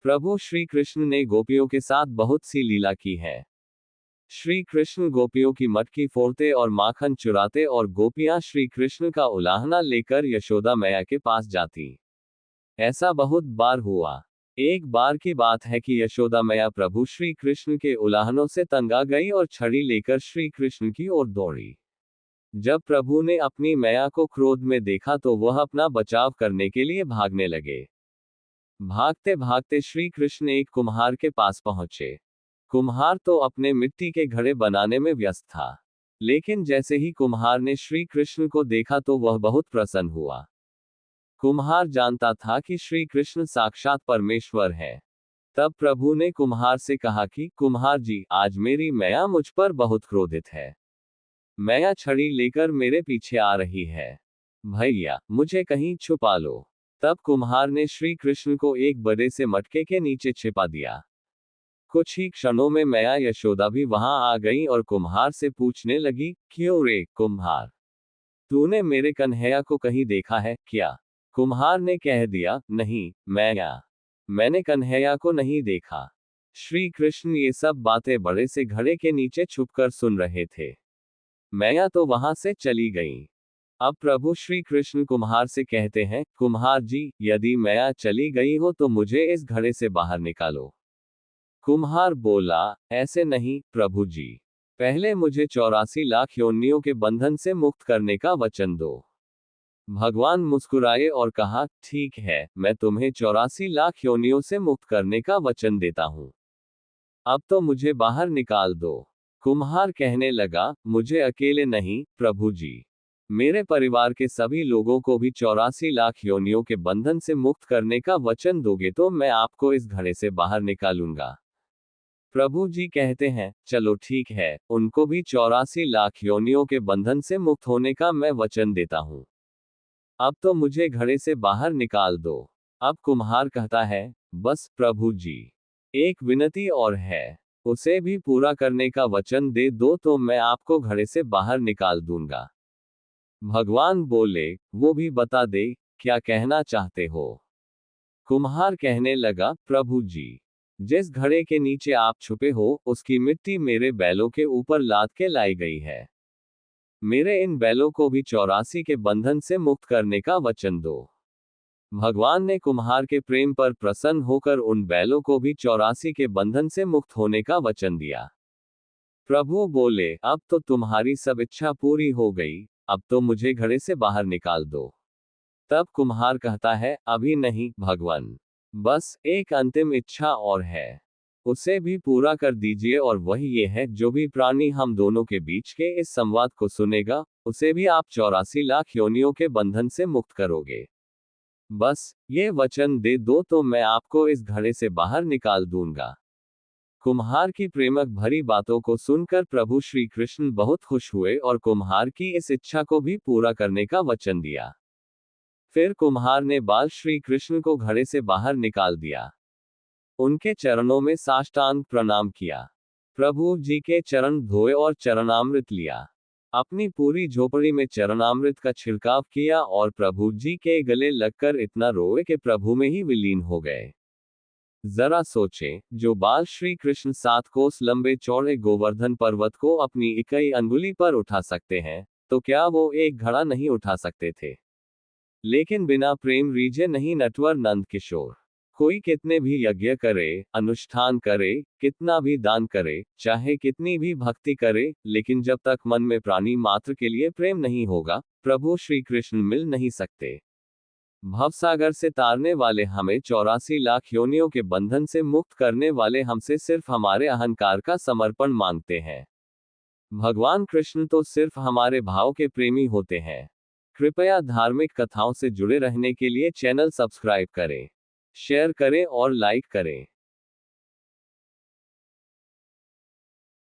प्रभु श्री कृष्ण ने गोपियों के साथ बहुत सी लीला की है। श्री कृष्ण गोपियों की मटकी फोड़ते और माखन चुराते और गोपियां श्री कृष्ण का उलाहना लेकर यशोदा मैया के पास जाती। ऐसा बहुत बार हुआ। एक बार की बात है कि यशोदा मैया प्रभु श्री कृष्ण के उलाहनों से तंग आ गई और छड़ी लेकर श्री कृष्ण की ओर दौड़ी। जब प्रभु ने अपनी मैया को क्रोध में देखा तो वह अपना बचाव करने के लिए भागने लगे। भागते भागते श्री कृष्ण एक कुम्हार के पास पहुंचे। कुम्हार तो अपने मिट्टी के घड़े बनाने में व्यस्त था, लेकिन जैसे ही कुम्हार ने श्री कृष्ण को देखा तो वह बहुत प्रसन्न हुआ। कुम्हार जानता था कि श्री कृष्ण साक्षात परमेश्वर है। तब प्रभु ने कुम्हार से कहा कि कुम्हार जी, आज मेरी मैया मुझ पर बहुत क्रोधित है। मैया छड़ी लेकर मेरे पीछे आ रही है। भैया, मुझे कहीं छुपा लो। तब कुम्हार ने श्री कृष्ण को एक बड़े से मटके के नीचे छिपा दिया। कुछ ही क्षणों में मैया यशोदा भी वहां आ गई और कुम्हार से पूछने लगी, क्यों रे कुम्हार, तूने मेरे कन्हैया को कहीं देखा है क्या? कुम्हार ने कह दिया, नहीं मैया, मैंने कन्हैया को नहीं देखा। श्री कृष्ण ये सब बातें बड़े से घड़े के नीचे छुपकर सुन रहे थे। मैया तो वहां से चली गई। अब प्रभु श्री कृष्ण कुम्हार से कहते हैं, कुम्हार जी, यदि मैया चली गई हो तो मुझे इस घड़े से बाहर निकालो। कुम्हार बोला, ऐसे नहीं प्रभु जी, पहले मुझे 84 लाख योनियों के बंधन से मुक्त करने का वचन दो। भगवान मुस्कुराए और कहा, ठीक है, मैं तुम्हें 84 लाख योनियों से मुक्त करने का वचन देता हूं। अब तो मुझे बाहर निकाल दो। कुम्हार कहने लगा, मुझे अकेले नहीं प्रभु जी, मेरे परिवार के सभी लोगों को भी 84 लाख योनियों के बंधन से मुक्त करने का वचन दोगे तो मैं आपको इस घड़े से बाहर निकालूंगा। प्रभु जी कहते हैं, चलो ठीक है, उनको भी 84 लाख योनियों के बंधन से मुक्त होने का मैं वचन देता हूं। अब तो मुझे घड़े से बाहर निकाल दो। अब कुम्हार कहता है, बस प्रभु जी, एक विनती और है, उसे भी पूरा करने का वचन दे दो तो मैं आपको घड़े से बाहर निकाल दूंगा। भगवान बोले, वो भी बता दे, क्या कहना चाहते हो? कुम्हार कहने लगा, प्रभु जी, जिस घड़े के नीचे आप छुपे हो उसकी मिट्टी मेरे बैलों के ऊपर लाद के लाई गई है। मेरे इन बैलों को भी 84 के बंधन से मुक्त करने का वचन दो। भगवान ने कुम्हार के प्रेम पर प्रसन्न होकर उन बैलों को भी 84 के बंधन से मुक्त होने का वचन दिया। प्रभु बोले, अब तो तुम्हारी सब इच्छा पूरी हो गई, अब तो मुझे घड़े से बाहर निकाल दो। तब कुम्हार कहता है, अभी नहीं भगवान, बस एक अंतिम इच्छा और है, उसे भी पूरा कर दीजिए, और वही ये है, जो भी प्राणी हम दोनों के बीच के इस संवाद को सुनेगा, उसे भी आप 84 लाख योनियों के बंधन से मुक्त करोगे। बस ये वचन दे दो तो मैं आपको इस घड़े से बाहर निकाल दूंगा। कुम्हार की प्रेमक भरी बातों को सुनकर प्रभु श्री कृष्ण बहुत खुश हुए और कुम्हार की इस इच्छा को भी पूरा करने का वचन दिया। फिर कुम्हार ने बाल श्री कृष्ण को घड़े से बाहर निकाल दिया। उनके चरणों में साष्टांग प्रणाम किया। प्रभु जी के चरण धोए और चरणामृत लिया। अपनी पूरी झोपड़ी में चरणामृत का छिड़काव किया और प्रभु जी के गले लगकर इतना रोए कि प्रभु में ही विलीन हो गए। जरा सोचें, जो बाल श्री कृष्ण 7 कोस लंबे चौड़े गोवर्धन पर्वत को अपनी इकाई अंगुली पर उठा सकते हैं, तो क्या वो एक घड़ा नहीं उठा सकते थे? लेकिन बिना प्रेम रीझे नहीं नटवर नंद किशोर। कोई कितने भी यज्ञ करे, अनुष्ठान करे, कितना भी दान करे, चाहे कितनी भी भक्ति करे, लेकिन जब तक मन में प्राणी मात्र के लिए प्रेम नहीं होगा, प्रभु श्री कृष्ण मिल नहीं सकते। भवसागर से तारने वाले हमें 84 लाख योनियों के बंधन से मुक्त करने वाले हमसे सिर्फ हमारे अहंकार का समर्पण मांगते हैं। भगवान कृष्ण तो सिर्फ हमारे भाव के प्रेमी होते हैं। कृपया धार्मिक कथाओं से जुड़े रहने के लिए चैनल सब्सक्राइब करें, शेयर करें और लाइक करें।